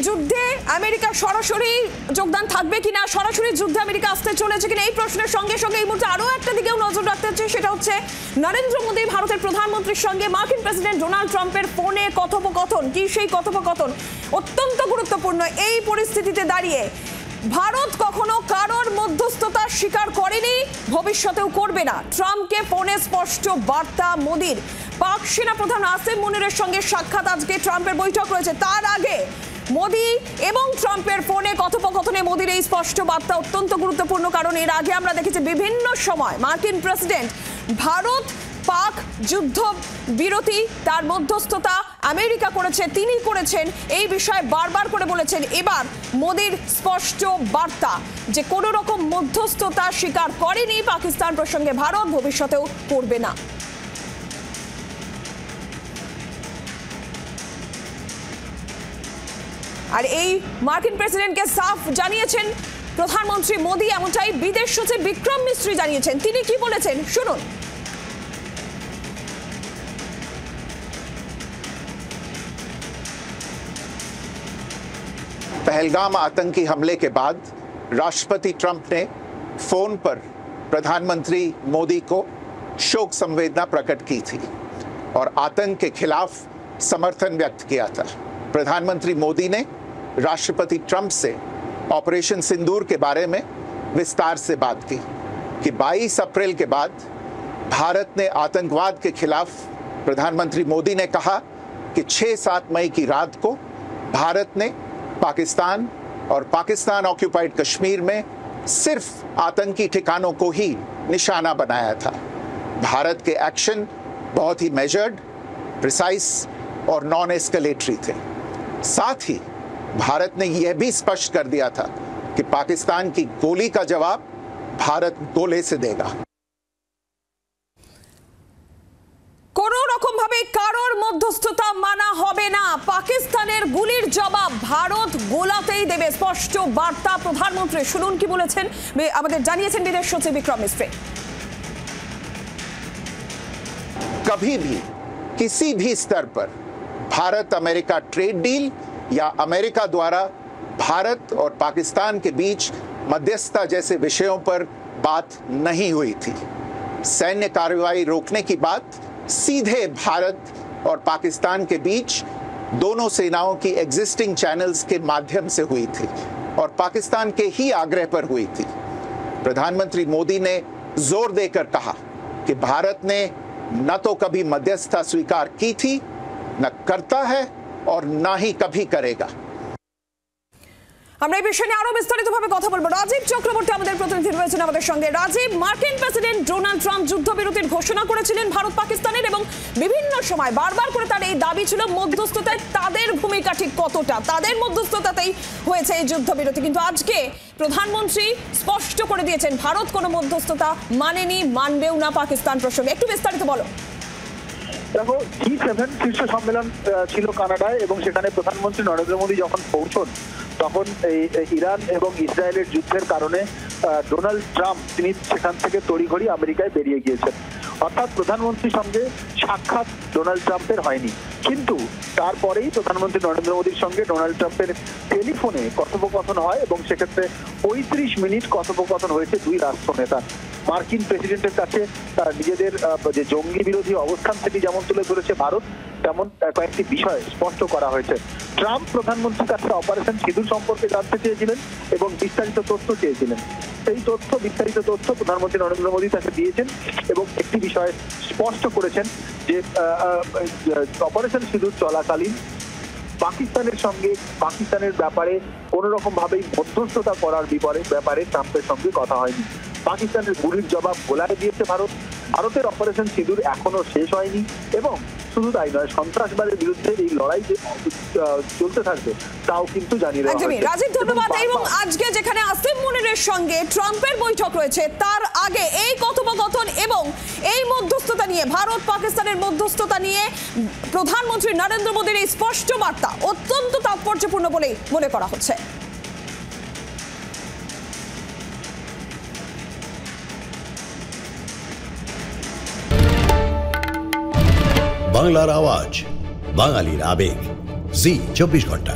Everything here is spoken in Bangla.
যুদ্ধে আমেরিকা সরাসরি যোগদান থাকবে কিনা, সরাসরি যুদ্ধে আমেরিকা আসতে চলেছে কিনা, এই প্রশ্নের সঙ্গে সঙ্গে এই মুহূর্তে আরো একটা দিকেও নজর রাখতে হচ্ছে, সেটা হচ্ছে নরেন্দ্র মোদী ভারতের প্রধানমন্ত্রীর সঙ্গে মার্কিন প্রেসিডেন্ট ডোনাল্ড ট্রাম্পের ফোনে কথোপকথন। কি সেই কথোপকথন? অত্যন্ত গুরুত্বপূর্ণ। এই পরিস্থিতিতে দাঁড়িয়ে ভারত কখনো কারোর মধ্যস্থতা স্বীকার করেনি, ভবিষ্যতেও করবে না। ট্রাম্পকে ফোনে স্পষ্ট বার্তা মোদীর। পাক সেনা প্রধান আসিম মুনিরের সঙ্গে সাক্ষাৎ, আজকে ট্রাম্পের বৈঠক রয়েছে। তার আগে মোদী এবং ট্রাম্পের ফোনে কথোপকথনে মোদীর এই স্পষ্ট বার্তা অত্যন্ত গুরুত্বপূর্ণ, কারণ এর আগে আমরা দেখেছি বিভিন্ন সময় মার্কিন প্রেসিডেন্ট ভারত পাক যুদ্ধ বিরতি তার মধ্যস্থতা আমেরিকা করেছে, তিনি করেছেন, এই বিষয়ে বারবার করে বলেছেন। এবার মোদীর স্পষ্ট বার্তা যে কোনো রকম মধ্যস্থতা স্বীকার করেনি পাকিস্তান প্রসঙ্গে ভারত, ভবিষ্যতেও করবে না। আর এই মার্কিন প্রেসিডেন্টকে সাফ জানিয়েছেন প্রধানমন্ত্রী মোদী, এমনটাই বিদেশ সচিব বিক্রম মিস্ত্রি জানিয়েছেন। তিনি কি বলেছেন শুনুন। पहलगाम आतंकी हमले के बाद राष्ट्रपति ट्रंप ने फोन पर प्रधानमंत्री मोदी को शोक संवेदना प्रकट की थी और आतंक के खिलाफ समर्थन व्यक्त किया था। प्रधानमंत्री मोदी ने राष्ट्रपति ट्रंप से ऑपरेशन सिंदूर के बारे में विस्तार से बात की कि 22 अप्रैल के बाद भारत ने आतंकवाद के खिलाफ, प्रधानमंत्री मोदी ने कहा कि 6-7 मई की रात को भारत ने पाकिस्तान और पाकिस्तान ऑक्यूपाइड कश्मीर में सिर्फ आतंकी ठिकानों को ही निशाना बनाया था। भारत के एक्शन बहुत ही मेजर्ड, प्रिसाइज और नॉन एस्केलेटरी थे। साथ ही भारत ने यह भी स्पष्ट कर दिया था कि पाकिस्तान की गोली का जवाब भारत गोले से देगा। কোনো রকম ভাবে কারোর মধ্যস্থতা মানা হবে না, পাকিস্তানের গুলির জবাব ভারত গোলাতেই দেবে, স্পষ্ট বার্তা প্রধানমন্ত্রী। শুনুন কি বলেছেন, আমাদের জানিয়েছেন বিদেশ সচিব বিক্রম মিস্ত্রি। कभी भी किसी भी स्तर पर भारत अमेरिका ट्रेड डील या अमेरिका द्वारा भारत और पाकिस्तान के बीच मध्यस्थता जैसे विषयों पर बात नहीं हुई थी। सैन्य कार्रवाई रोकने की बात सीधे भारत और पाकिस्तान के बीच दोनों सेनाओं की एग्जिस्टिंग चैनल्स के माध्यम से हुई थी और पाकिस्तान के ही आग्रह पर हुई थी। प्रधानमंत्री मोदी ने जोर देकर कहा कि भारत ने न तो कभी मध्यस्थता स्वीकार की थी, न करता है और न ही कभी करेगा। আমরা এই বিষয়ে নিয়ে আরো বিস্তারিতভাবে কথা বলবো। রাজীব চক্রবর্তী আমাদের প্রতিনিধি রয়েছেন আমাদের সঙ্গে। রাজীব, মার্কিন প্রেসিডেন্ট ডোনাল্ড ট্রাম্প যুদ্ধবিরতির ঘোষণা করেছিলেন ভারত পাকিস্তানের, এবং বিভিন্ন সময় বারবার করে তার এই দাবি ছিল মধ্যস্থতায় তাদের ভূমিকা ঠিক কতটা, তাদের মধ্যস্থতাতেই হয়েছে এই যুদ্ধবিরতি। কিন্তু আজকে প্রধানমন্ত্রী স্পষ্ট করে দিয়েছেন ভারত কোনো মধ্যস্থতা মানেনি, মানবেও না পাকিস্তান প্রসঙ্গে। একটু বিস্তারিত বলো। দেখো, G7 শীর্ষ সম্মেলন ছিল কানাডায় এবং সেখানে প্রধানমন্ত্রী নরেন্দ্র মোদী যখন পৌঁছন তখন এই ইরান এবং ইসরায়েলের যুদ্ধের কারণে ডোনাল্ড ট্রাম্প তিনি সেখান থেকে তড়িঘড়ি আমেরিকায় বেরিয়ে গিয়েছেন। অর্থাৎ প্রধানমন্ত্রীর সঙ্গে সাক্ষাৎ ডোনাল্ড ট্রাম্পের হয়নি, কিন্তু তারপরেই প্রধানমন্ত্রী নরেন্দ্র মোদীর সঙ্গে ডোনাল্ড ট্রাম্পের টেলিফোনে কথোপকথন হয় এবং সেক্ষেত্রে 35 মিনিট কথোপকথন হয়েছে দুই রাষ্ট্রনেতার। মার্কিন প্রেসিডেন্টের কাছে তারা নিজেদের যে জঙ্গি বিরোধী অবস্থান থেকে যেমন তুলে ধরেছে ভারত, তেমন কয়েকটি বিষয় স্পষ্ট করা হয়েছে। ট্রাম্প প্রধানমন্ত্রীর কাছে অপারেশন সিঁদুর সম্পর্কে জানতে চেয়েছিলেন এবং বিস্তারিত তথ্য চেয়েছিলেন। সেই বিস্তারিত তথ্য প্রধানমন্ত্রী নরেন্দ্র মোদী তাকে দিয়েছেন এবং একটি বিষয় স্পষ্ট করেছেন যে অপারেশন সিঁদুর চলাকালীন পাকিস্তানের সঙ্গে পাকিস্তানের ব্যাপারে কোন রকম ভাবেই মধ্যস্থতা করার ব্যাপারে ট্রাম্পের সঙ্গে কথা হয়নি। পাকিস্তানের গুলির জবাব গোলায় দিয়েছে ভারত। ভারতের অপারেশন সিঁদুর এখনো শেষ হয়নি এবং শুধু তাই নয়, সন্ত্রাসবাদের বিরুদ্ধে এই লড়াই যে চলতে থাকবে তাও কিন্তু জানিয়ে দেওয়া হয়েছে। রাজীব, ধন্যবাদ। এবং আজকে যেখানে আসিম মুনিরের সঙ্গে ট্রাম্পের বৈঠক রয়েছে, তার আগে এই কথোপকথন এবং এই মধ্যস্থতা নিয়ে, ভারত পাকিস্তানের মধ্যস্থতা নিয়ে প্রধানমন্ত্রী নরেন্দ্র মোদীর এই স্পষ্ট বার্তা অত্যন্ত তাৎপর্যপূর্ণ বলে মনে করা হচ্ছে। বাংলার আওয়াজ, বাঙালির আবেগ, জি 24 ঘন্টা।